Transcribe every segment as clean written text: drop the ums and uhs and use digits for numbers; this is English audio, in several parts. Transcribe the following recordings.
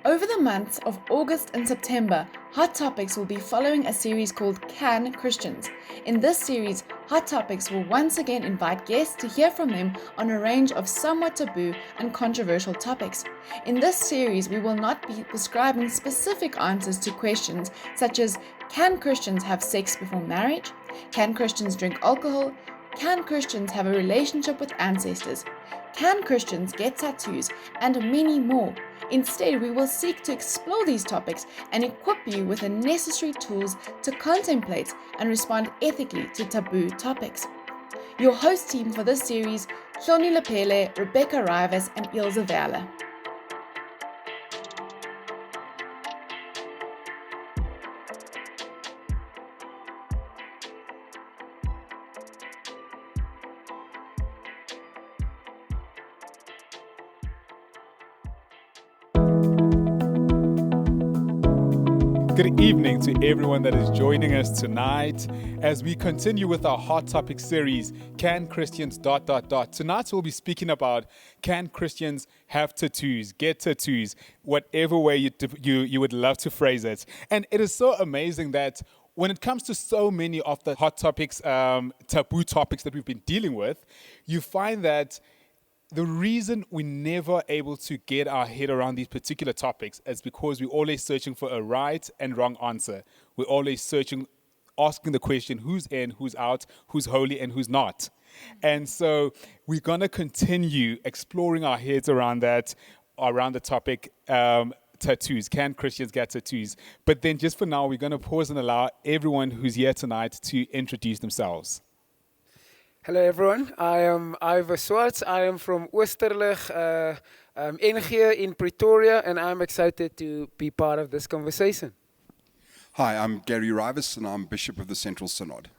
Over the months of August and September, Hot Topics will be following a series called Can Christians? In this series, Hot Topics will once again invite guests to hear from them on a range of somewhat taboo and controversial topics. In this series, we will not be prescribing specific answers to questions such as, can Christians have sex before marriage? Can Christians drink alcohol? Can Christians have a relationship with ancestors? Can Christians get tattoos? And many more. Instead, we will seek to explore these topics and equip you with the necessary tools to contemplate and respond ethically to taboo topics. Your host team for this series, Hloni, Rebekah, and Ilse. Good evening to everyone that is joining us tonight as we continue with our Hot Topic series, Can Christians ... Tonight we'll be speaking about, can Christians have tattoos, get tattoos, whatever way you would love to phrase it. And it is so amazing that when it comes to so many of the hot topics, taboo topics that we've been dealing with, you find that the reason we're never able to get our head around these particular topics is because we're always searching for a right and wrong answer. We're always asking the question, who's in, who's out, who's holy, and who's not. And so we're going to continue exploring our heads around the topic, tattoos. Can Christians get tattoos? But then just for now, we're going to pause and allow everyone who's here tonight to introduce themselves. Hello everyone, I am Ivor Swartz. I am from Oosterlig, NG in Pretoria, and I'm excited to be part of this conversation. Hi, I'm Gary Rivas, and I'm Bishop of the Central Synod.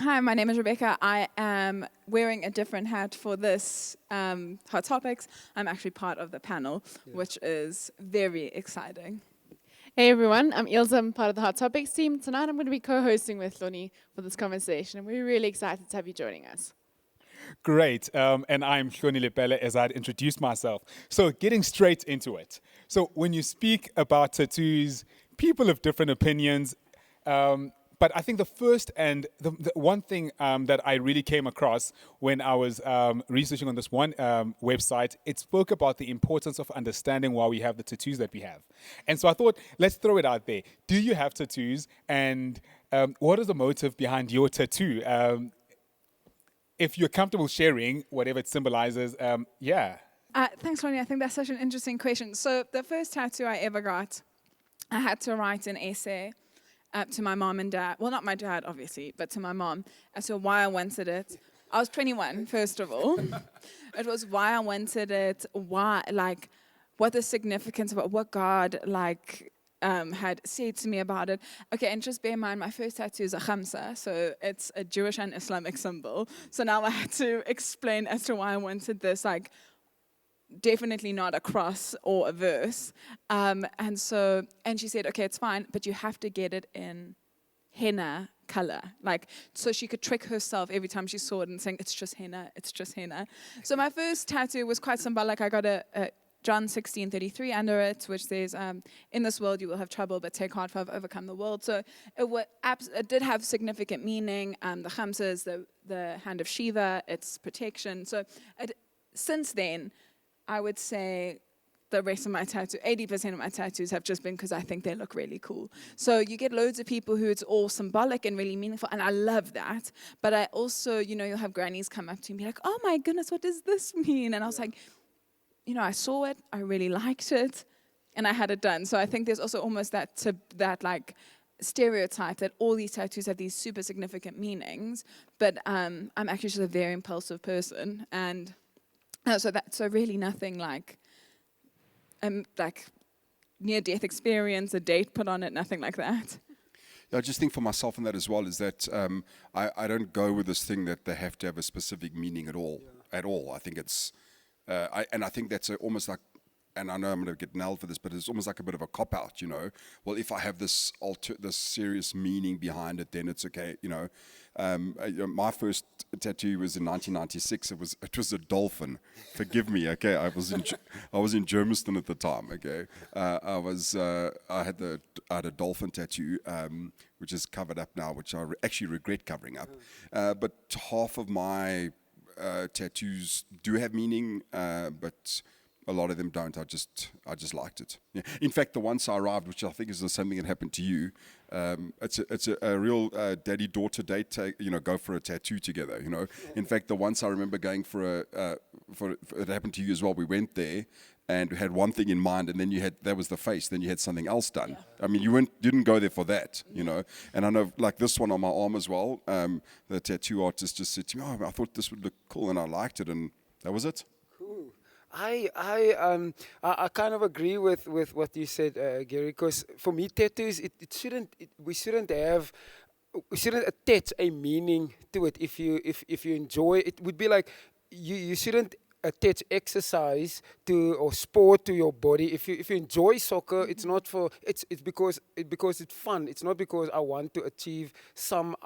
Hi, my name is Rebekah. I am wearing a different hat for this Hot Topics. I'm actually part of the panel, which is very exciting. Hey everyone, I'm Ilse, I'm part of the Hot Topics team. Tonight I'm going to be co-hosting with Hloni for this conversation, and we're really excited to have you joining us. Great, and I'm Hloni, as I'd introduced myself. So getting straight into it. So when you speak about tattoos, people have different opinions, but I think the first and the one thing that I really came across when I was researching on this one website, it spoke about the importance of understanding why we have the tattoos that we have. And so I thought, let's throw it out there. Do you have tattoos? And what is the motive behind your tattoo? If you're comfortable sharing whatever it symbolizes, yeah. Thanks, Ronnie. I think that's such an interesting question. So the first tattoo I ever got, I had to write an essay to my mom and dad. Well, not my dad, obviously, but to my mom as to why I wanted it. I was 21, first of all. It was why I wanted it, what the significance of it, what God, had said to me about it. Okay, and just bear in mind, my first tattoo is a khamsa, so it's a Jewish and Islamic symbol. So now I had to explain as to why I wanted this, definitely not a cross or a verse. And she said, okay, it's fine, but you have to get it in henna color. So she could trick herself every time she saw it and saying, it's just henna, it's just henna. So my first tattoo was quite symbolic. I got a John 16:33 under it, which says, in this world you will have trouble, but take heart, for I've overcome the world. So it did have significant meaning. The khamsa is the hand of Shiva, it's protection. So since then, I would say the rest of my 80% of my tattoos have just been because I think they look really cool. So you get loads of people who it's all symbolic and really meaningful, and I love that. But I also, you'll have grannies come up to me and be like, oh my goodness, what does this mean? And I was like, I saw it, I really liked it, and I had it done. So I think there's also almost that stereotype that all these tattoos have these super significant meanings, but I'm actually just a very impulsive person, and so really nothing like near-death experience, a date put on it, nothing like that. I just think for myself on that as well is that I don't go with this thing that they have to have a specific meaning at all. I think it's, I think that's almost like and I know I'm going to get nailed for this, but it's almost like a bit of a cop-out, Well, if I have this serious meaning behind it, then it's okay, My first tattoo was in 1996. It was a dolphin. Forgive me, okay? I was in Germiston at the time, okay? I had a dolphin tattoo, which is covered up now, which I actually regret covering up. But half of my tattoos do have meaning, but a lot of them don't. I just liked it. Yeah. In fact, the once I arrived, which I think is something that happened to you, it's a real daddy-daughter date. Go for a tattoo together. In fact, the once I remember going for it happened to you as well. We went there and we had one thing in mind, and then that was the face. Then you had something else done. Yeah. I mean, you didn't go there for that. And I know, like this one on my arm as well. The tattoo artist just said to me, "Oh, I thought this would look cool," and I liked it, and that was it. Cool. I kind of agree with what you said, Gary, because for me, tattoos, we shouldn't attach a meaning to it. If you enjoy it, would be like you shouldn't attach exercise or sport to your body. If you enjoy soccer, it's not it's because it's fun. It's not because I want to achieve some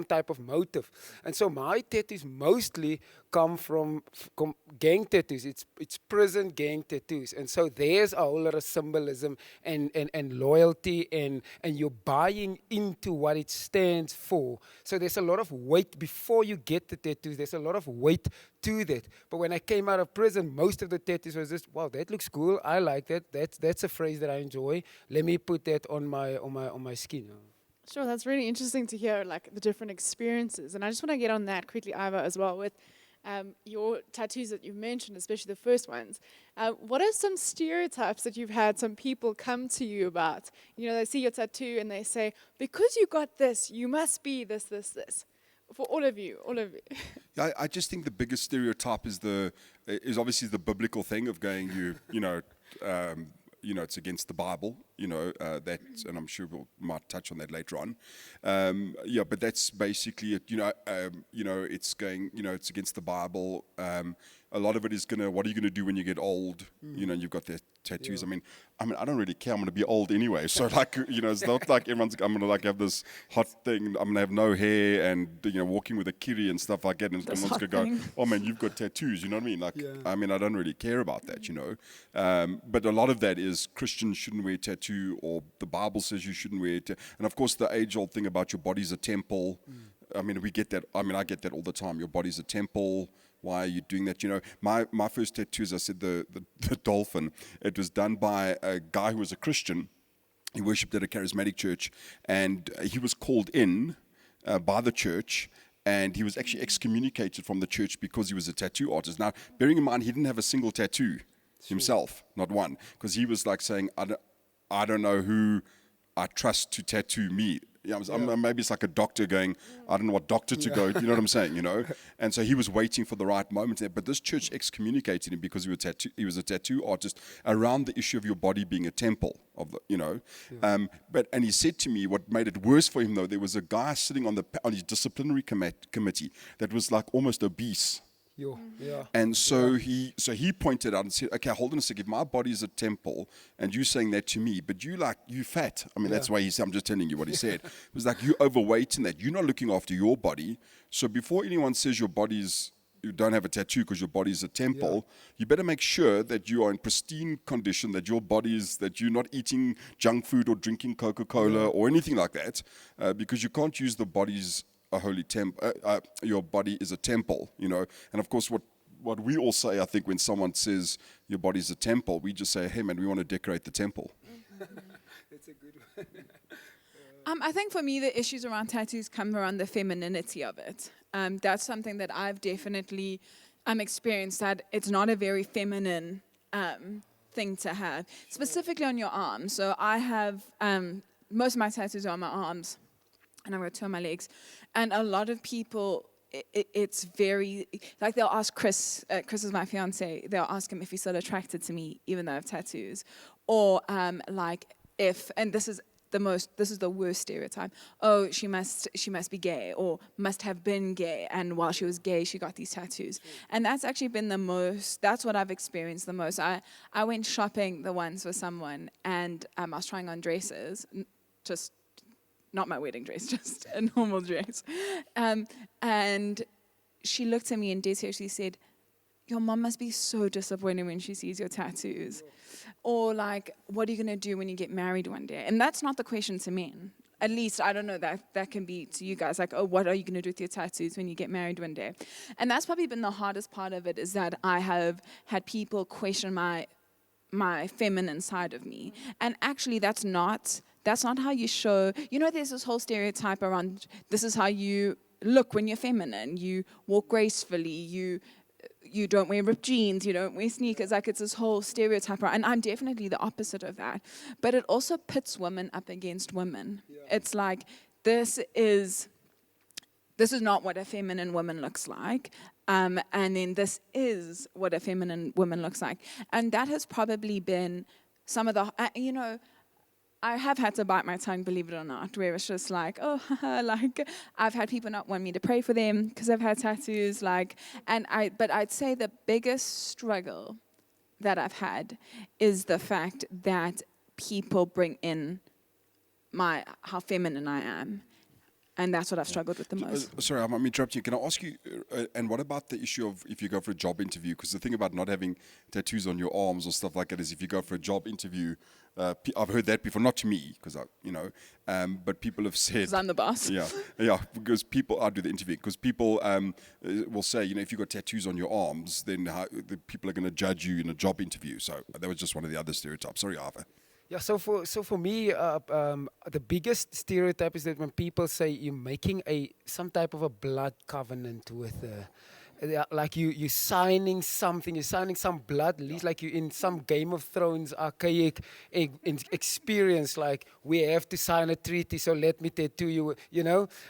type of motive. And so my tattoos mostly come from gang tattoos. It's prison gang tattoos. And so there's a whole lot of symbolism and loyalty and you're buying into what it stands for. So there's a lot of weight before you get the tattoos. There's a lot of weight to that. But when I came out of prison, most of the tattoos was just, wow, that looks cool. I like that. That's a phrase that I enjoy. Let me put that on my skin. Sure, that's really interesting to hear, like, the different experiences. And I just want to get on that quickly, Iva, as well, with your tattoos that you've mentioned, especially the first ones. What are some stereotypes that you've had some people come to you about? They see your tattoo and they say, because you got this, you must be this, this, this. For all of you. Yeah, I just think the biggest stereotype is obviously the biblical thing of going, it's against the Bible, that, and I'm sure we might touch on that later on. But that's basically it. It's going, it's against the Bible. A lot of it is what are you going to do when you get old? And you've got the tattoos. Yeah. I mean, I don't really care. I'm going to be old anyway. So it's not like I'm going to have this hot thing. I'm going to have no hair and, walking with a kiri and stuff like that. And someone's going to go, oh man, you've got tattoos. You know what I mean? I don't really care about that, But a lot of that is Christians shouldn't wear a tattoo, or the Bible says you shouldn't wear it. And of course, the age-old thing about your body's a temple. We get that. I get that all the time. Your body's a temple. Why are you doing that? My first tattoo, as I said, the dolphin, it was done by a guy who was a Christian. He worshipped at a charismatic church, and he was called in by the church, and he was actually excommunicated from the church because he was a tattoo artist. Now, bearing in mind, he didn't have a single tattoo himself, not one, because he was like saying, I don't know who I trust to tattoo me. Maybe it's like a doctor going, I don't know what doctor to go, you know what I'm saying, And so he was waiting for the right moment there. But this church excommunicated him because he was a tattoo artist around the issue of your body being a temple of and he said to me, what made it worse for him though, there was a guy sitting on his disciplinary committee that was like almost obese. Yeah. And so he pointed out and said, okay, hold on a second, if my body is a temple and you saying that to me, but you fat. That's why he said, I'm just telling you what he said. It was like, you overweight in that. You're not looking after your body. So before anyone says you don't have a tattoo because your body is a temple, you better make sure that you are in pristine condition, that that you're not eating junk food or drinking Coca-Cola or anything like that, because you can't use the body's a holy temple. Your body is a temple, And of course, what we all say, I think, when someone says your body is a temple, we just say, hey man, we want to decorate the temple. That's a good one. I think for me, the issues around tattoos come around the femininity of it. That's something that I've definitely experienced, that it's not a very feminine thing to have, specifically on your arms. So I have, most of my tattoos are on my arms, and I've got 2 on my legs. And a lot of people, it's very, like they'll ask Chris is my fiance, they'll ask him if he's still attracted to me, even though I have tattoos. Or and this is this is the worst stereotype. Oh, she must be gay or must have been gay, and while she was gay, she got these tattoos. And that's actually been that's what I've experienced the most. I went shopping the once with someone, and I was trying on dresses, just not my wedding dress, just a normal dress. And she looked at me and dead seriously said, your mom must be so disappointed when she sees your tattoos. Or like, what are you going to do when you get married one day? And that's not the question to men. At least, I don't know, that can be to you guys. Like, oh, what are you going to do with your tattoos when you get married one day? And that's probably been the hardest part of it, is that I have had people question my feminine side of me. And actually, that's not how you show. You know, there's this whole stereotype around this is how you look when you're feminine. You walk gracefully, you don't wear ripped jeans, you don't wear sneakers. Like, it's this whole stereotype. And I'm definitely the opposite of that. But it also pits women up against women. Yeah. It's like, this is not what a feminine woman looks like. And then this is what a feminine woman looks like. And that has probably been some of the, I have had to bite my tongue, believe it or not, where it's just like, oh, like, I've had people not want me to pray for them because I've had tattoos, but I'd say the biggest struggle that I've had is the fact that people bring in how feminine I am. And that's what I've struggled with the most. Sorry, I'm interrupting you. Can I ask you, and what about the issue of if you go for a job interview? Because the thing about not having tattoos on your arms or stuff like that is if you go for a job interview, I've heard that before, not to me, because but people have said... Because I'm the boss. Yeah, because I do the interview, because people will say, if you've got tattoos on your arms, then the people are going to judge you in a job interview. So that was just one of the other stereotypes. Sorry, Arthur. Yeah, so for me, the biggest stereotype is that when people say you're making some type of a blood covenant with like you're signing something, you're signing some blood lease, like you're in some Game of Thrones archaic experience, like we have to sign a treaty, so let me tattoo you,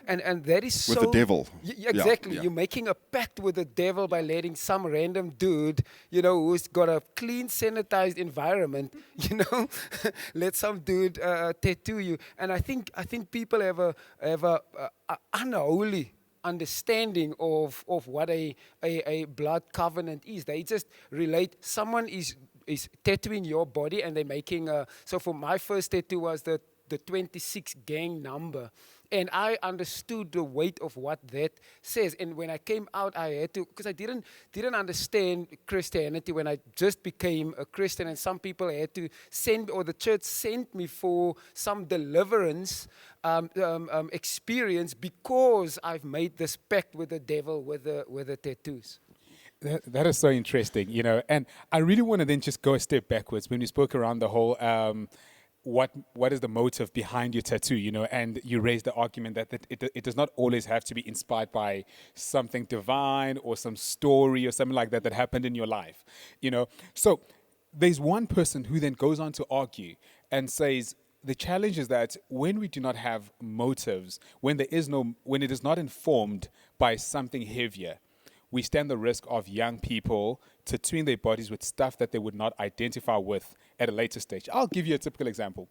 and that is with the devil. Exactly. Yeah. You're making a pact with the devil by letting some random dude, who's got a clean, sanitized environment, let some dude tattoo you. And I think people have a unholy understanding of what a blood covenant is. They just relate, someone is tattooing your body, and they're making so for my first tattoo was the 26 gang number. And I understood the weight of what that says. And when I came out, I had to, because I didn't understand Christianity when I just became a Christian. And some people had to the church sent me for some deliverance experience because I've made this pact with the devil with the tattoos. That is so interesting, and I really want to then just go a step backwards when we spoke around the whole what is the motive behind your tattoo, and you raised the argument that it does not always have to be inspired by something divine or some story or something like that happened in your life, So there's one person who then goes on to argue and says, the challenge is that when we do not have motives, when it is not informed by something heavier, we stand the risk of young people tattooing their bodies with stuff that they would not identify with at a later stage. I'll give you a typical example.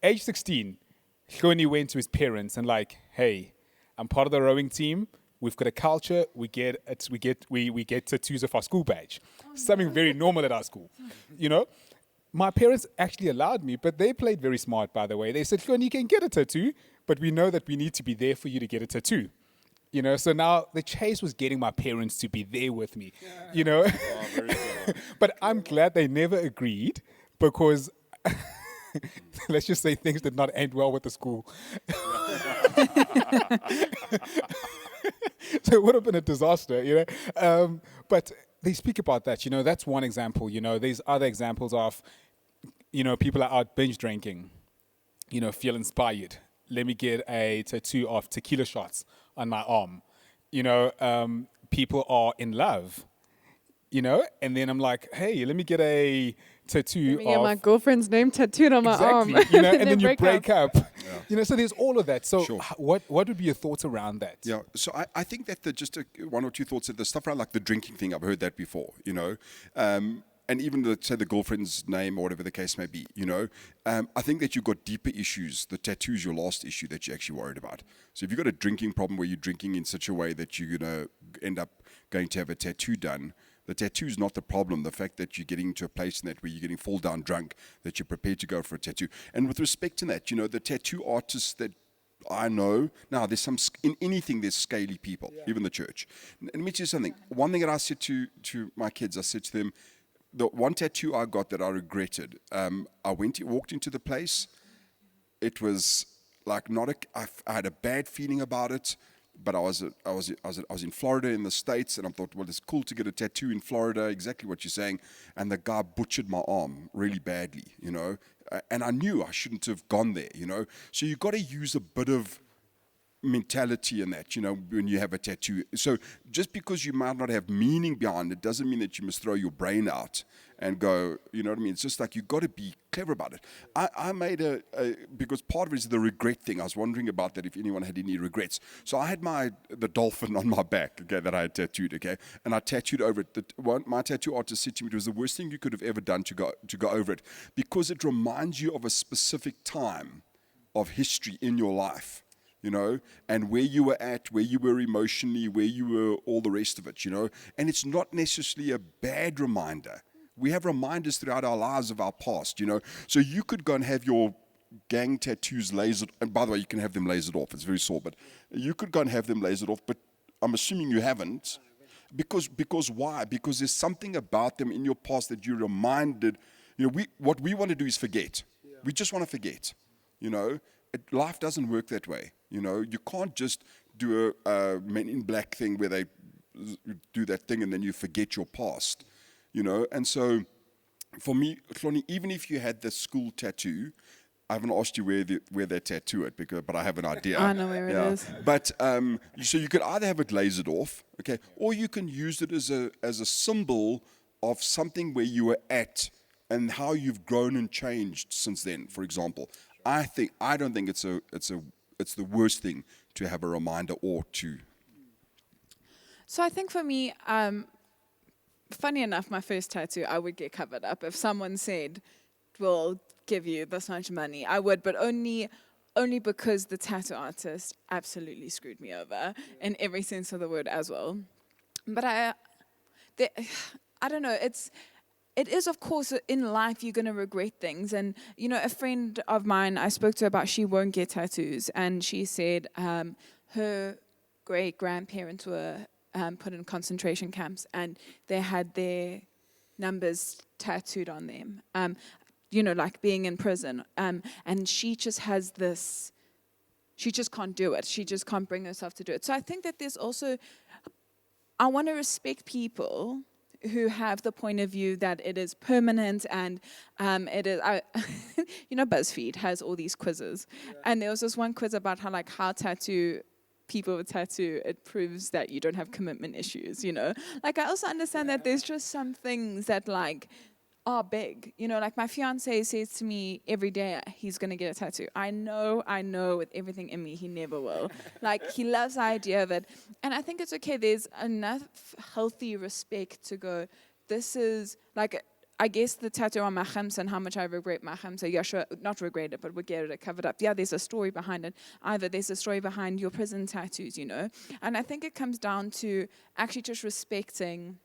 Age 16, Hloni went to his parents and hey, I'm part of the rowing team. We've got a culture. We get tattoos of our school badge. Something very normal at our school, My parents actually allowed me, but they played very smart, by the way. They said, Hloni, you can get a tattoo, but we know that we need to be there for you to get a tattoo. So now the chase was getting my parents to be there with me, Oh, very good. But I'm glad they never agreed, because let's just say things did not end well with the school. So it would have been a disaster, But they speak about that, that's one example, There's other examples of, people are out binge drinking, feel inspired. Let me get a tattoo of tequila shots on my arm. People are in love, and then I'm like, hey, let me get a tattoo of my girlfriend's name tattooed on my arm. and then you break up. So there's all of that. So sure. What would be your thoughts around that? Yeah, so I think that just one or two thoughts, the stuff around like the drinking thing, I've heard that before, and even say the girlfriend's name or whatever the case may be, I think that you've got deeper issues. The tattoo is your last issue that you're actually worried about. So if you've got a drinking problem where you're drinking in such a way that you're going to end up going to have a tattoo done, the tattoo is not the problem. The fact that you're getting to a place in that where you're getting fall down drunk, that you're prepared to go for a tattoo. And with respect to that, the tattoo artists that I know, now there's in anything there's scaly people, even the church. And let me tell you something. One thing that I said to my kids, I said to them, the one tattoo I got that I regretted, I walked into the place, it was like I had a bad feeling about it. But I was in Florida in the States, and I thought, well, it's cool to get a tattoo in Florida, exactly what you're saying. And the guy butchered my arm really badly, and I knew I shouldn't have gone there, So you've got to use a bit of mentality in that, when you have a tattoo. So just because you might not have meaning behind it doesn't mean that you must throw your brain out and go, you know what I mean? It's just like you've got to be clever about it. I made because part of it is the regret thing. I was wondering about that, if anyone had any regrets. So I had the dolphin on my back, okay, that I had tattooed, okay, and I tattooed over it. My tattoo artist said to me it was the worst thing you could have ever done to go over it, because it reminds you of a specific time of history in your life. And where you were at, where you were emotionally, where you were, all the rest of it, and it's not necessarily a bad reminder. We have reminders throughout our lives of our past, so you could go and have your gang tattoos lasered, and by the way, you can have them lasered off, it's very sore, but you could go and have them lasered off, but I'm assuming you haven't, because why? Because there's something about them in your past that you're reminded, what we want to do is forget. We just want to forget, life doesn't work that way. You can't just do a Men in Black thing where they do that thing and then you forget your past, And so, for me, Hloni, even if you had the school tattoo, I haven't asked you where they tattoo it, but I have an idea. I know where it is. But so you could either have it lasered off, okay, or you can use it as a symbol of something where you were at and how you've grown and changed since then. For example, I don't think it's the worst thing to have a reminder or to. So I think for me, funny enough, my first tattoo, I would get covered up. If someone said, we'll give you this much money, I would, but only because the tattoo artist absolutely screwed me over in every sense of the word as well. But I don't know, it is, of course, in life, you're going to regret things. And, a friend of mine, I spoke to her about she won't get tattoos. And she said her great-grandparents were put in concentration camps. And they had their numbers tattooed on them, like being in prison. And she just has this, she just can't do it. She just can't bring herself to do it. So I think that there's also, I want to respect people who have the point of view that it is permanent and it is, BuzzFeed has all these quizzes. And there was this one quiz about how people with tattoo, it proves that you don't have commitment issues, Like, I also understand that there's just some things that, are big. Like my fiance says to me every day, he's going to get a tattoo. I know with everything in me, he never will. He loves the idea of it. And I think it's okay. There's enough healthy respect to go, this is, I guess the tattoo on my khamsa and how much I regret my khamsa, yeah, sure, not regret it, but would get it covered up. Yeah, there's a story behind it. Either there's a story behind your prison tattoos, And I think it comes down to actually just respecting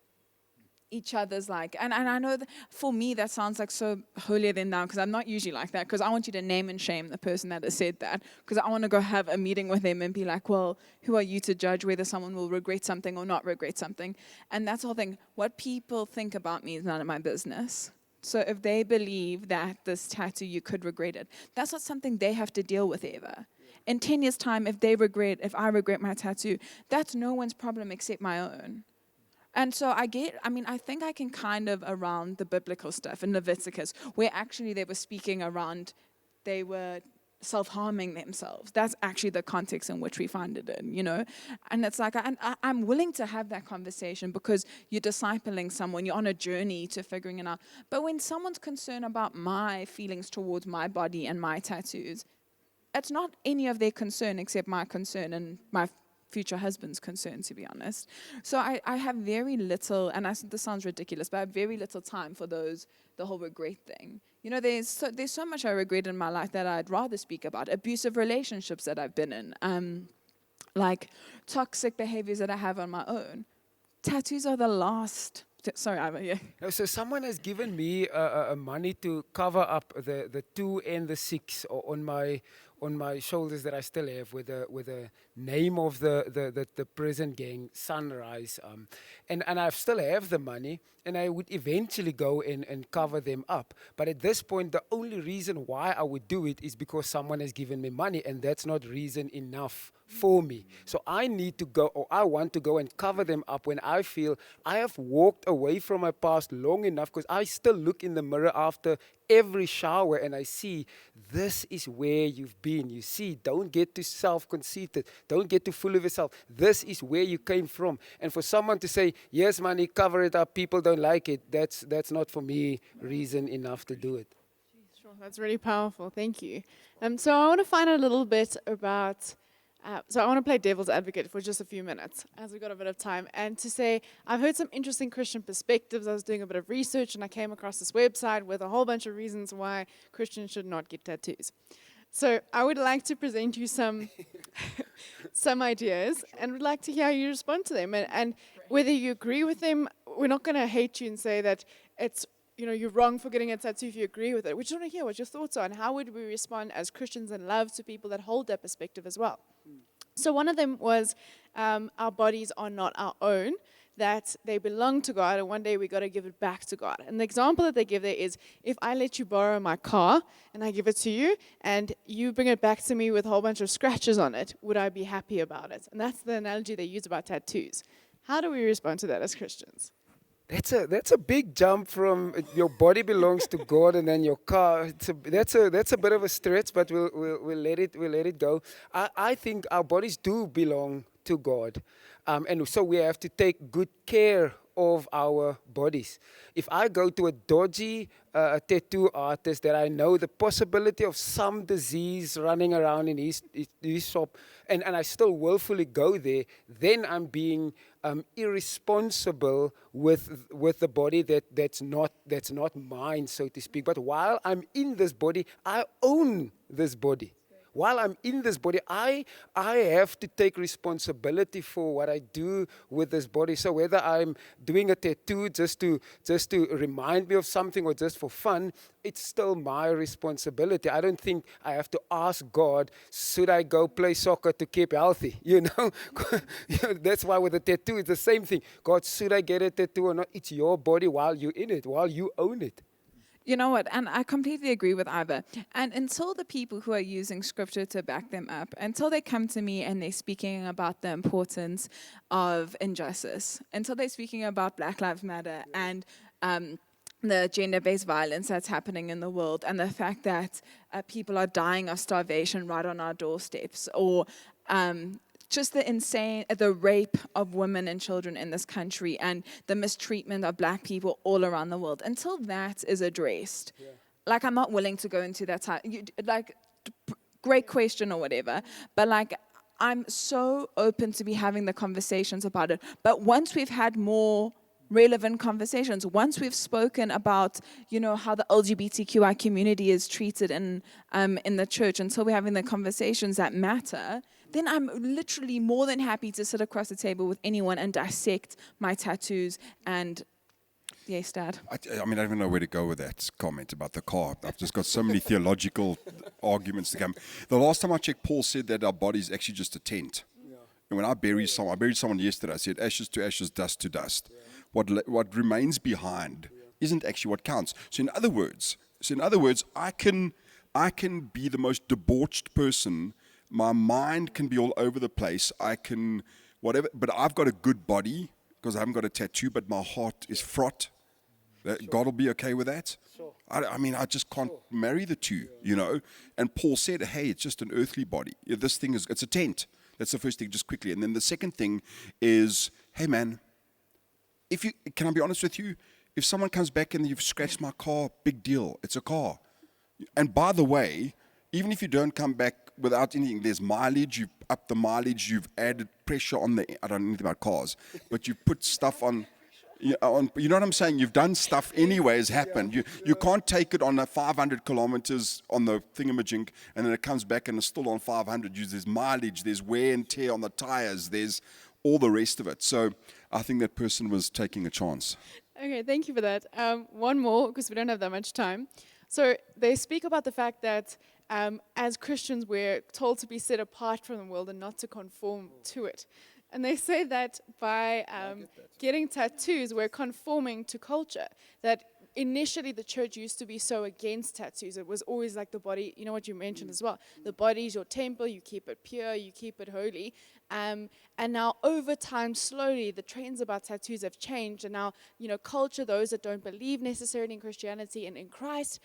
each other's and I know that for me that sounds so holier than thou, because I'm not usually like that, because I want you to name and shame the person that has said that, because I want to go have a meeting with them and be like, well, who are you to judge whether someone will regret something or not regret something? And that's the whole thing. What people think about me is none of my business. So if they believe that this tattoo, you could regret it, that's not something they have to deal with ever. In 10 years' time, if I regret my tattoo, that's no one's problem except my own. And so I think I can kind of around the biblical stuff in Leviticus, where actually they were speaking around, they were self-harming themselves. That's actually the context in which we find it in, And it's I'm willing to have that conversation because you're discipling someone, you're on a journey to figuring it out. But when someone's concerned about my feelings towards my body and my tattoos, it's not any of their concern except my concern and my future husband's concerned, to be honest. So I have very little, and this sounds ridiculous, but I have very little time for the whole regret thing. You know, there's so much I regret in my life that I'd rather speak about. Abusive relationships that I've been in, like toxic behaviors that I have on my own. Tattoos are the last. Sorry, Ivan, yeah. No, so someone has given me money to cover up the 2 and the 6 on my shoulders that I still have with the name of the prison gang, Sunrise, and I still have the money, and I would eventually go and cover them up. But at this point, the only reason why I would do it is because someone has given me money, and that's not reason enough for me. So I need to go, or I want to go and cover them up when I feel I have walked away from my past long enough, because I still look in the mirror after every shower and I see this is where you've been. You see, don't get too self-conceited. Don't get too full of yourself. This is where you came from. And for someone to say, yes, money, cover it up, people don't like it, that's not for me reason enough to do it. Sure, that's really powerful. Thank you. So I want to find out a little bit about. So I want to play devil's advocate for just a few minutes, as we've got a bit of time, and to say I've heard some interesting Christian perspectives. I was doing a bit of research, and I came across this website with a whole bunch of reasons why Christians should not get tattoos. So I would like to present you some ideas, and would like to hear how you respond to them, and whether you agree with them. We're not going to hate you and say that it's, you know, you're wrong for getting a tattoo if you agree with it. We just want to hear what your thoughts are, and how would we respond as Christians in love to people that hold that perspective as well. So one of them was our bodies are not our own, that they belong to God, and one day we got to give it back to God. And the example that they give there is, if I let you borrow my car and I give it to you and you bring it back to me with a whole bunch of scratches on it, would I be happy about it? And that's the analogy they use about tattoos. How do we respond to that as Christians? That's a big jump from your body belongs to God and then your car. That's a bit of a stretch, but we'll let it go. I think our bodies do belong to God, and so we have to take good care of our bodies. If I go to a dodgy tattoo artist that I know the possibility of some disease running around in his shop, and I still willfully go there, then I'm being irresponsible with the body that's not mine, so to speak. But while I'm in this body, I own this body. While I'm in this body, I have to take responsibility for what I do with this body. So whether I'm doing a tattoo just to remind me of something or just for fun, it's still my responsibility. I don't think I have to ask God, should I go play soccer to keep healthy? You know, that's why with a tattoo, it's the same thing. God, should I get a tattoo or not? It's your body while you're in it, while you own it. You know what, and I completely agree with Iva. And until the people who are using scripture to back them up, until they come to me and they're speaking about the importance of injustice, until they're speaking about Black Lives Matter and the gender-based violence that's happening in the world, and the fact that people are dying of starvation right on our doorsteps, or just the rape of women and children in this country, and the mistreatment of Black people all around the world. Until that is addressed, like, I'm not willing to go into that type. Great question or whatever, but like, I'm so open to be having the conversations about it. But once we've had more relevant conversations, once we've spoken about, you know, how the LGBTQI community is treated in the church, until we're having the conversations that matter, then I'm literally more than happy to sit across the table with anyone and dissect my tattoos. And yes, Dad. I mean, I don't even know where to go with that comment about the car. I've just got so many theological arguments to come. The last time I checked, Paul said that our body is actually just a tent. Yeah. And when I buried someone yesterday, I said, ashes to ashes, dust to dust. Yeah. What remains behind isn't actually what counts. So in other words, I can be the most debauched person. My mind can be all over the place. I can whatever, but I've got a good body because I haven't got a tattoo, but my heart is fraught. God will be okay with that. Sure. I mean, I just can't marry the two, you know. And Paul said, hey, it's just an earthly body. This thing it's a tent. That's the first thing, just quickly. And then the second thing is, hey, man, can I be honest with you? If someone comes back and you've scratched my car, big deal. It's a car. And by the way, even if you don't come back without anything. There's mileage. You've upped the mileage. You've added pressure on the. I don't know anything about cars, but you've put stuff on. You know what I'm saying? You've done stuff anyway. Has happened. You can't take it on a 500 kilometers on the thingamajink, and then it comes back and it's still on 500. There's mileage. There's wear and tear on the tires. There's all the rest of it. So I think that person was taking a chance. Okay, thank you for that. One more, because we don't have that much time. So they speak about the fact that as Christians, we're told to be set apart from the world and not to conform to it. And they say that by getting tattoos, we're conforming to culture. That initially the church used to be so against tattoos. It was always like the body, you know what you mentioned as well. The body is your temple, you keep it pure, you keep it holy. And now over time, slowly, the trends about tattoos have changed. And now, culture, those that don't believe necessarily in Christianity and in Christ,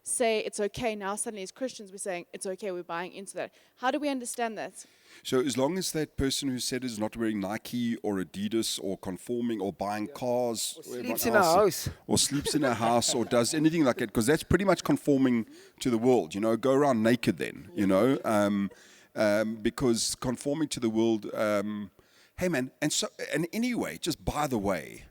say it's okay. Now suddenly as Christians, we're saying it's okay, we're buying into that. How do we understand that? So as long as that person who said is not wearing Nike or Adidas or conforming or buying cars, or sleeps in a house, or sleeps in a house, or does anything like that, because that's pretty much conforming to the world. Go around naked then. Because conforming to the world. Hey man, and anyway, just by the way,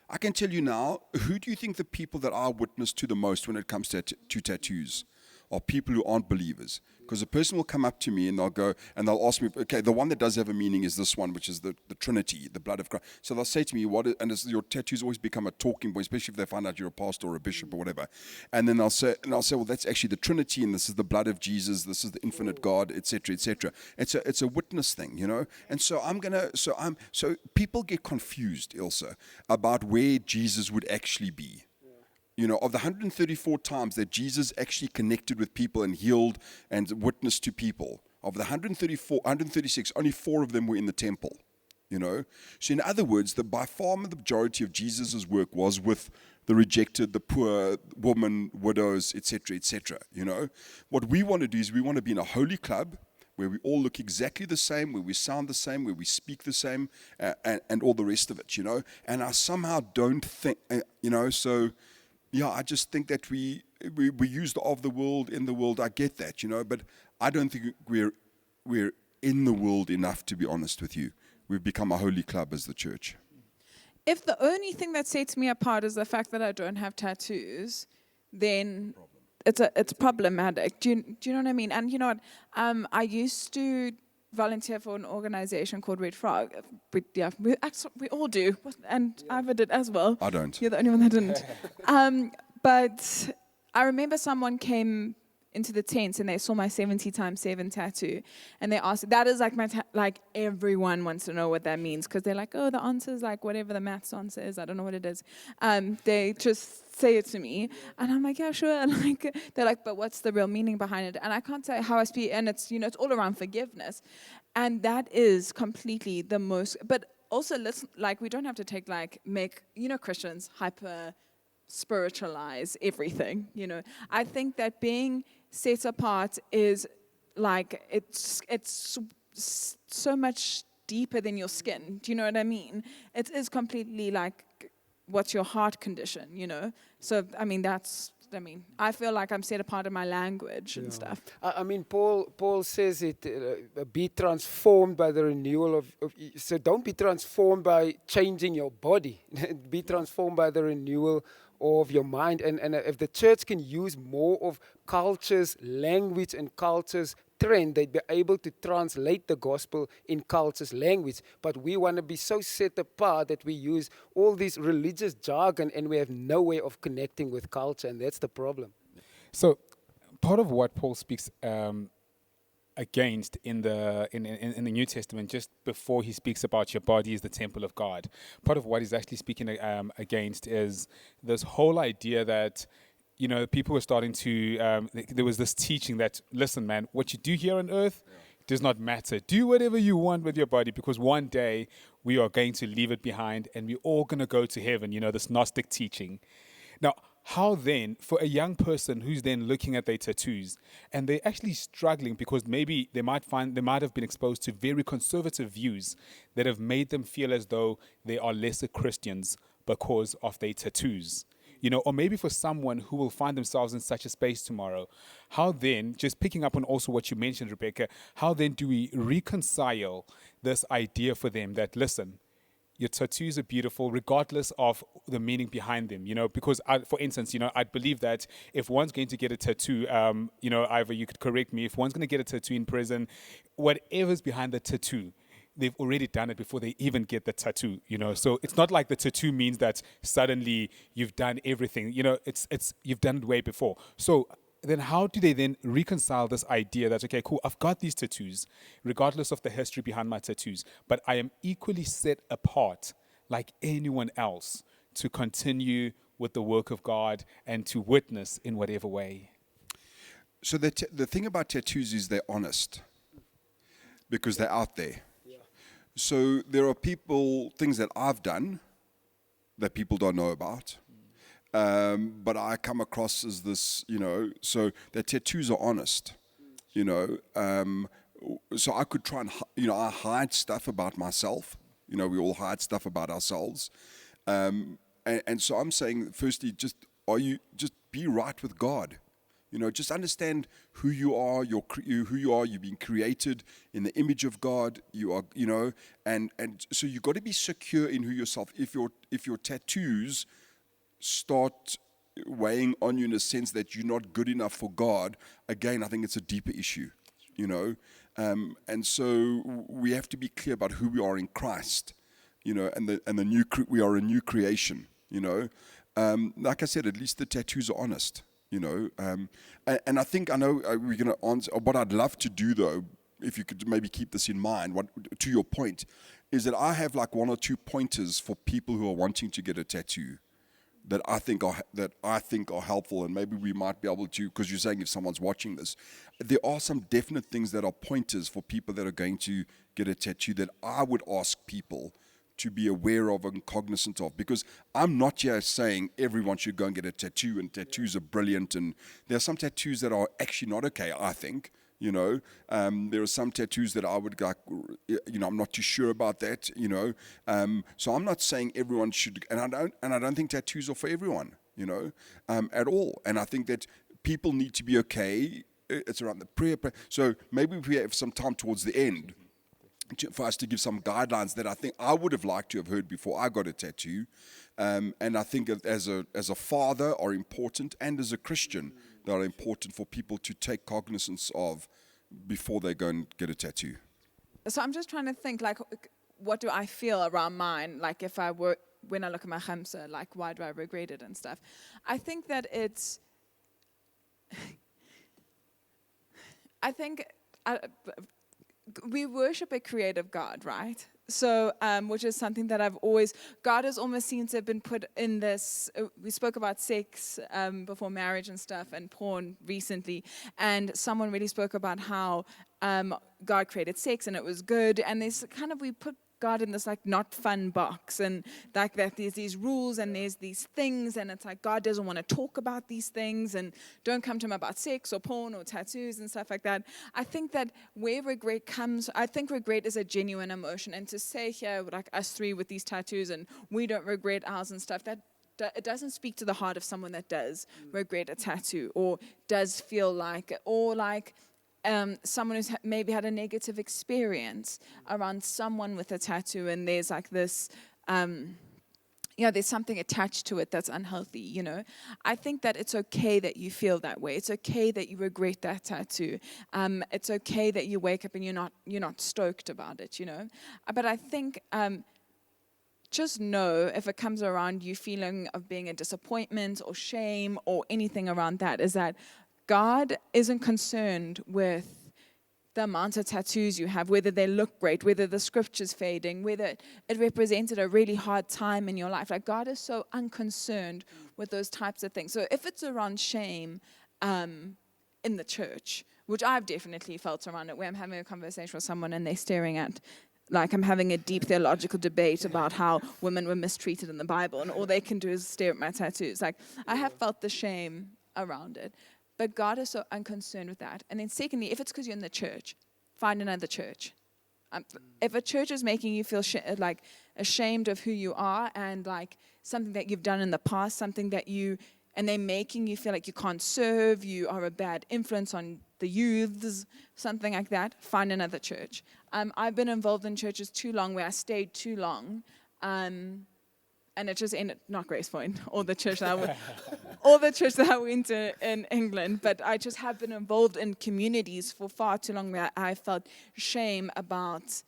I can tell you now, who do you think the people that I witness to the most when it comes to tattoos are people who aren't believers? Because a person will come up to me and they'll ask me, okay, the one that does have a meaning is this one, which is the Trinity, the blood of Christ. So they'll say to me, your tattoos always become a talking point, especially if they find out you're a pastor or a bishop or whatever. And then I'll say, well, that's actually the Trinity, and this is the blood of Jesus, this is the infinite God, etc., etc. It's a witness thing, And so people get confused, Ilse, about where Jesus would actually be. Of the 134 times that Jesus actually connected with people and healed and witnessed to people, of the 136, only 4 of them were in the temple. So in other words, by far the majority of Jesus' work was with the rejected, the poor, women, widows, etc., etc. What we want to do is we want to be in a holy club where we all look exactly the same, where we sound the same, where we speak the same, and all the rest of it. And I somehow don't think, so. Yeah, I just think that we use the of the world, in the world. I get that, but I don't think we're in the world enough, to be honest with you. We've become a holy club as the church. If the only thing that sets me apart is the fact that I don't have tattoos, then it's problematic. Do you know what I mean? And you know what? I used to volunteer for an organization called Red Frog. We all do, and Ivor did as well. I don't. You're the only one that didn't. But I remember someone came into the tent and they saw my 70x7 tattoo, and they asked, that is like my everyone wants to know what that means, because they're like, oh, the answer is like whatever the maths answer is. I don't know what it is. They just say it to me, and I'm like, yeah, sure. And they're like, but what's the real meaning behind it? And I can't say how I speak, and it's it's all around forgiveness, and that is completely the most. But also, we don't have to make Christians hyper spiritualize everything. I think that being set apart is it's so much deeper than your skin. Do you know what I mean? It is completely what's your heart condition, So, I feel like I'm set apart in my language and stuff. Paul says it, be transformed by the renewal of. So don't be transformed by changing your body. Be transformed by the renewal of your mind. And if the church can use more of culture's language and culture's trend, they'd be able to translate the gospel in culture's language. But we want to be so set apart that we use all this religious jargon and we have no way of connecting with culture, and that's the problem. So part of what Paul speaks against in the New Testament, just before he speaks about your body is the temple of God, part of what he's actually speaking against is this whole idea that people were starting to, there was this teaching that, listen, man, what you do here on earth does not matter. Do whatever you want with your body, because one day we are going to leave it behind and we're all going to go to heaven, this Gnostic teaching. Now, how then, for a young person who's then looking at their tattoos and they're actually struggling because maybe they might have been exposed to very conservative views that have made them feel as though they are lesser Christians because of their tattoos. or maybe for someone who will find themselves in such a space tomorrow, how then, just picking up on also what you mentioned, Rebekah, how then do we reconcile this idea for them that, listen, your tattoos are beautiful regardless of the meaning behind them, because for instance, I believe that if one's going to get a tattoo, Ivor, you could correct me, if one's going to get a tattoo in prison, whatever's behind the tattoo, they've already done it before they even get the tattoo, So it's not like the tattoo means that suddenly you've done everything, it's you've done it way before. So then how do they then reconcile this idea that, okay, cool, I've got these tattoos, regardless of the history behind my tattoos, but I am equally set apart like anyone else to continue with the work of God and to witness in whatever way? So the thing about tattoos is they're honest because they're out there. So there are things that I've done that people don't know about. But I come across as this, so the tattoos are honest, so I could try and, I hide stuff about myself, we all hide stuff about ourselves. And so I'm saying, firstly, just be right with God. Just understand who you are, who you are. You've been created in the image of God. You are, and so you've got to be secure in who yourself. If your tattoos start weighing on you in a sense that you're not good enough for God, again, I think it's a deeper issue, and so we have to be clear about who we are in Christ, and we are a new creation, like I said, at least the tattoos are honest, and I think I know we're going to answer. What I'd love to do though, if you could maybe keep this in mind, to your point, is that I have like 1 or 2 pointers for people who are wanting to get a tattoo that I think are helpful, and maybe we might be able to, because you're saying if someone's watching this, there are some definite things that are pointers for people that are going to get a tattoo that I would ask people to be aware of and cognizant of, because I'm not here saying everyone should go and get a tattoo, and tattoos are brilliant, and there are some tattoos that are actually not okay, I think. There are some tattoos that I would like, I'm not too sure about that, so I'm not saying everyone should, and I don't think tattoos are for everyone, at all. And I think that people need to be okay. It's around the prayer. So maybe if we have some time towards the end for us to give some guidelines that I think I would have liked to have heard before I got a tattoo. And I think as a father are important, and as a Christian, that are important for people to take cognizance of before they go and get a tattoo. So I'm just trying to think, like, what do I feel around mine? Like, when I look at my khamsa, like, why do I regret it and stuff? I think that it's, we worship a creative God, right? So, which is something that God has almost seemed to have been put in this, we spoke about sex before marriage and stuff, and porn recently, and someone really spoke about how God created sex and it was good, and we put God in this like not fun box, and like that there's these rules and there's these things, and it's like God doesn't want to talk about these things, and don't come to him about sex or porn or tattoos and stuff like that. I think that where regret comes, I think regret is a genuine emotion, and to say here like us three with these tattoos and we don't regret ours and stuff, that it doesn't speak to the heart of someone that does regret a tattoo or does feel like, or like someone who's maybe had a negative experience around someone with a tattoo, and there's like this, there's something attached to it that's unhealthy, I think that it's okay that you feel that way. It's okay that you regret that tattoo. It's okay that you wake up and you're not stoked about it, But I think just know if it comes around you feeling of being a disappointment or shame or anything around that, is that God isn't concerned with the amount of tattoos you have, whether they look great, whether the scripture's fading, whether it represented a really hard time in your life. Like, God is so unconcerned with those types of things. So if it's around shame in the church, which I've definitely felt around it, where I'm having a conversation with someone and they're staring at, like I'm having a deep theological debate about how women were mistreated in the Bible, and all they can do is stare at my tattoos. Like, I have felt the shame around it. But God is so unconcerned with that. And then secondly, if it's because you're in the church, find another church. If a church is making you feel like ashamed of who you are and like something that you've done in the past, something that and they're making you feel like you can't serve, you are a bad influence on the youths, something like that, find another church. I've been involved in churches too long where I stayed too long, and it just ended, not Gracepoint, or the church that I went to in England, but I just have been involved in communities for far too long where I felt shame about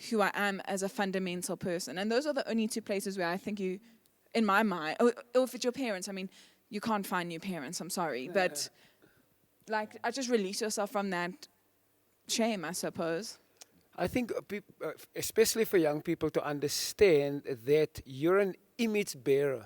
who I am as a fundamental person. And those are the only two places where I think you, in my mind, or if it's your parents, I mean, you can't find new parents, I'm sorry, but like, I just release yourself from that shame, I suppose. I think, especially for young people, to understand that you're an image bearer,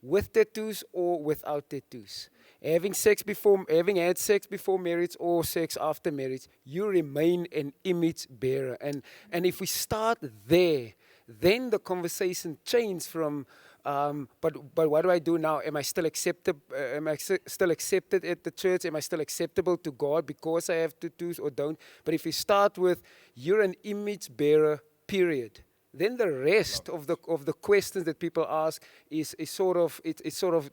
with tattoos or without tattoos. Having had sex before marriage or sex after marriage, you remain an image bearer. And if we start there, then the conversation changes from, but what do I do now? Am I still accepted? Still accepted at the church? Am I still acceptable to God because I have tattoos or don't? But if you start with you're an image bearer, period, then the rest of the questions that people ask is sort of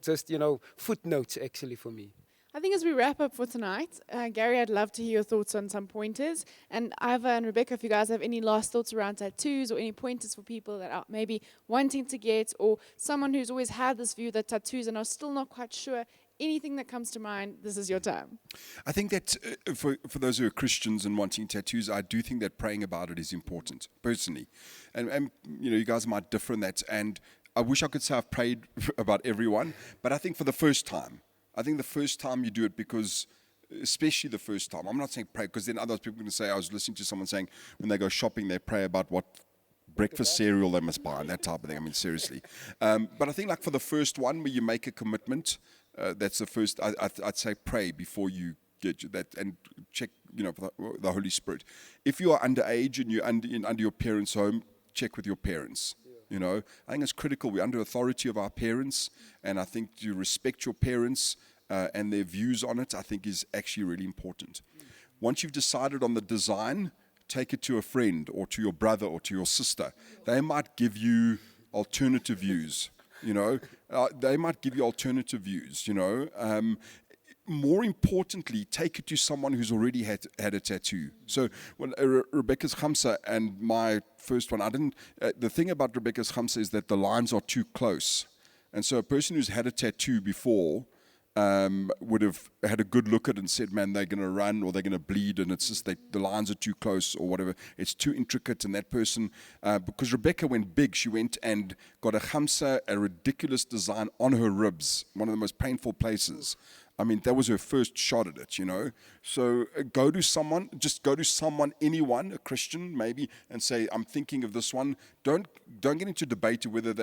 just footnotes actually for me. I think as we wrap up for tonight, Gary, I'd love to hear your thoughts on some pointers. And Iva and Rebekah, if you guys have any last thoughts around tattoos or any pointers for people that are maybe wanting to get, or someone who's always had this view that tattoos and are still not quite sure, anything that comes to mind, this is your time. I think that for those who are Christians and wanting tattoos, I do think that praying about it is important, personally. And you guys might differ in that. And I wish I could say I've prayed about everyone, but I think for the first time you do it because, especially the first time, I'm not saying pray, because then other people are going to say, I was listening to someone saying when they go shopping, they pray about what breakfast cereal they must buy and that type of thing. I mean, seriously. But I think like for the first one where you make a commitment, that's the first, I'd say pray before you get that and check, for the Holy Spirit. If you are underage and you're under your parents' home, check with your parents. I think it's critical. We're under authority of our parents, and I think to respect your parents and their views on it, I think is actually really important. Once you've decided on the design, take it to a friend or to your brother or to your sister. They might give you alternative views, They might give you alternative views, More importantly, take it to someone who's already had a tattoo. So when Rebekah's Khamsa and my first one, the thing about Rebekah's Khamsa is that the lines are too close. And so a person who's had a tattoo before would have had a good look at it and said, man, they're going to run or they're going to bleed, and it's just the lines are too close or whatever. It's too intricate. And that person, because Rebekah went big, she went and got a Khamsa, a ridiculous design on her ribs, one of the most painful places. I mean, that was her first shot at it, So go to someone, anyone, a Christian maybe, and say, I'm thinking of this one. Don't get into debate whether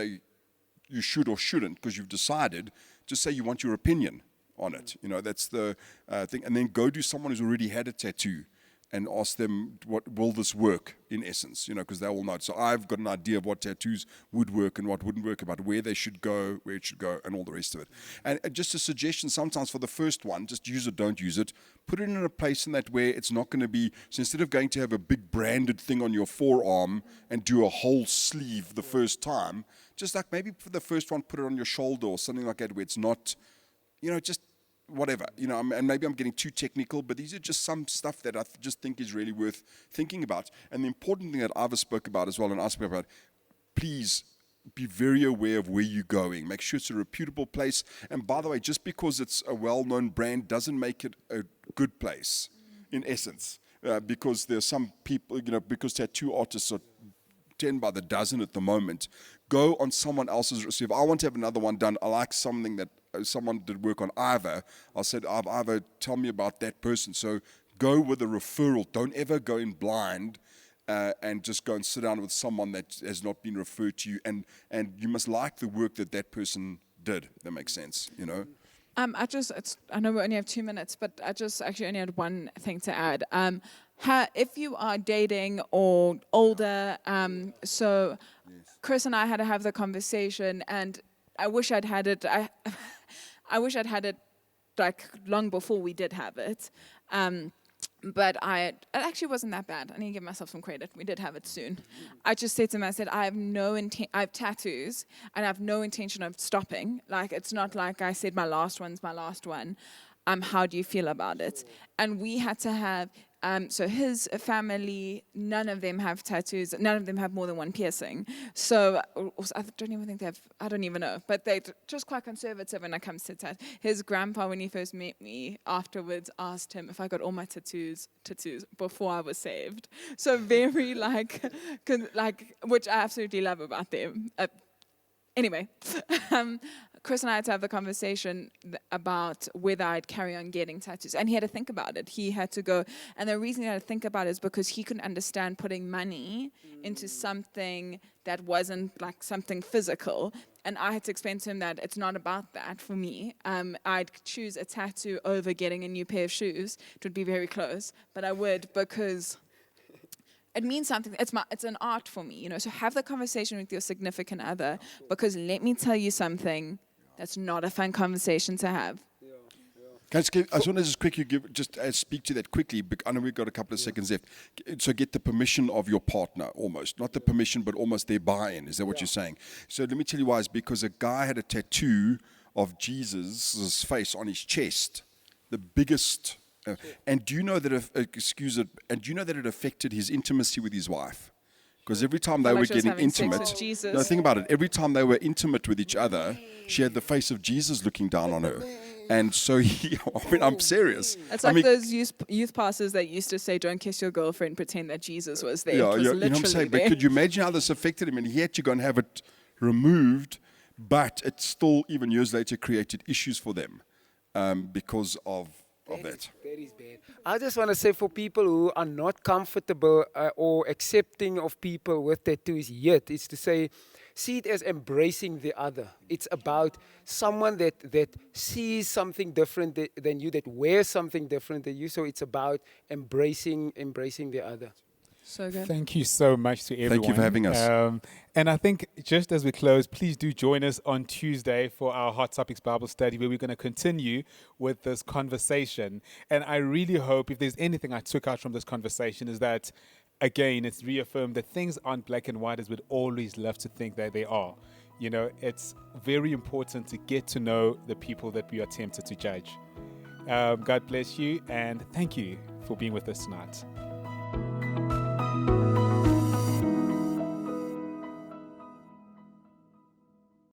you should or shouldn't, because you've decided. Just say you want your opinion on it. That's the thing. And then go to someone who's already had a tattoo and ask them, what will this work, in essence, because they will know. So I've got an idea of what tattoos would work and what wouldn't work, about where it should go, and all the rest of it. And just a suggestion, sometimes for the first one, just use it, don't use it. Put it in a place in that where it's not going to be, so instead of going to have a big branded thing on your forearm and do a whole sleeve the first time, just like maybe for the first one, put it on your shoulder or something like that, where it's not, just whatever, and maybe I'm getting too technical, but these are just some stuff that I just think is really worth thinking about. And the important thing that Iva spoke about as well, and I spoke about, please be very aware of where you're going. Make sure it's a reputable place. And by the way, just because it's a well-known brand doesn't make it a good place, in essence, because there's some people, because tattoo artists are 10 by the dozen at the moment. Go on someone else's. So if I want to have another one done, I like something that someone did work on Iva. I said, Iva, tell me about that person. So go with a referral. Don't ever go in blind and just go and sit down with someone that has not been referred to you. And you must like the work that person did. That makes sense, I know we only have 2 minutes, but I just actually only had one thing to add. If you are dating or older, so Chris and I had to have the conversation, and I wish I'd had it. I wish I'd had it like long before we did have it. But it actually wasn't that bad. I need to give myself some credit. We did have it soon. I just said to him, I said, I have tattoos, and I have no intention of stopping. Like, it's not like I said, my last one's my last one. How do you feel about it? And we had to have, so his family, none of them have tattoos. None of them have more than one piercing. So I don't even think they have, I don't even know. But they're just quite conservative when it comes to tattoos. His grandpa, when he first met me, afterwards asked him if I got all my tattoos before I was saved. So very which I absolutely love about them. Anyway, Chris and I had to have the conversation about whether I'd carry on getting tattoos. And he had to think about it. He had to go. And the reason he had to think about it is because he couldn't understand putting money into something that wasn't like something physical. And I had to explain to him that it's not about that for me. I'd choose a tattoo over getting a new pair of shoes. It would be very close. But I would, because it means something. It's an art for me, So have the conversation with your significant other, because let me tell you something, that's not a fun conversation to have. I just want to just quickly speak to that quickly. I know we've got a couple of seconds left. So get the permission of your partner, almost. Not the permission, but almost their buy-in. Is that what you're saying? So let me tell you why. It's because a guy had a tattoo of Jesus' face on his chest. The biggest. And do you know that it affected his intimacy with his wife? Because every time they were getting intimate, think about it. Every time they were intimate with each other, she had the face of Jesus looking down on her. And so I'm serious. It's like those youth pastors that used to say, "Don't kiss your girlfriend, pretend that Jesus was there." Yeah, you know what I'm saying? But could you imagine how this affected him? And he had to go and have it removed, but it still, even years later, created issues for them because of that. That is bad. I just want to say, for people who are not comfortable or accepting of people with tattoos yet, is to say, see it as embracing the other. It's about someone that sees something different than you, that wears something different than you. So it's about embracing the other. So good. Thank you so much to everyone. Thank you for having us. And I think just as we close, please do join us on Tuesday for our Hot Topics Bible study, where we're going to continue with this conversation. And I really hope, if there's anything I took out from this conversation, is that, again, it's reaffirmed that things aren't black and white as we'd always love to think that they are. It's very important to get to know the people that we are tempted to judge. God bless you, and thank you for being with us tonight.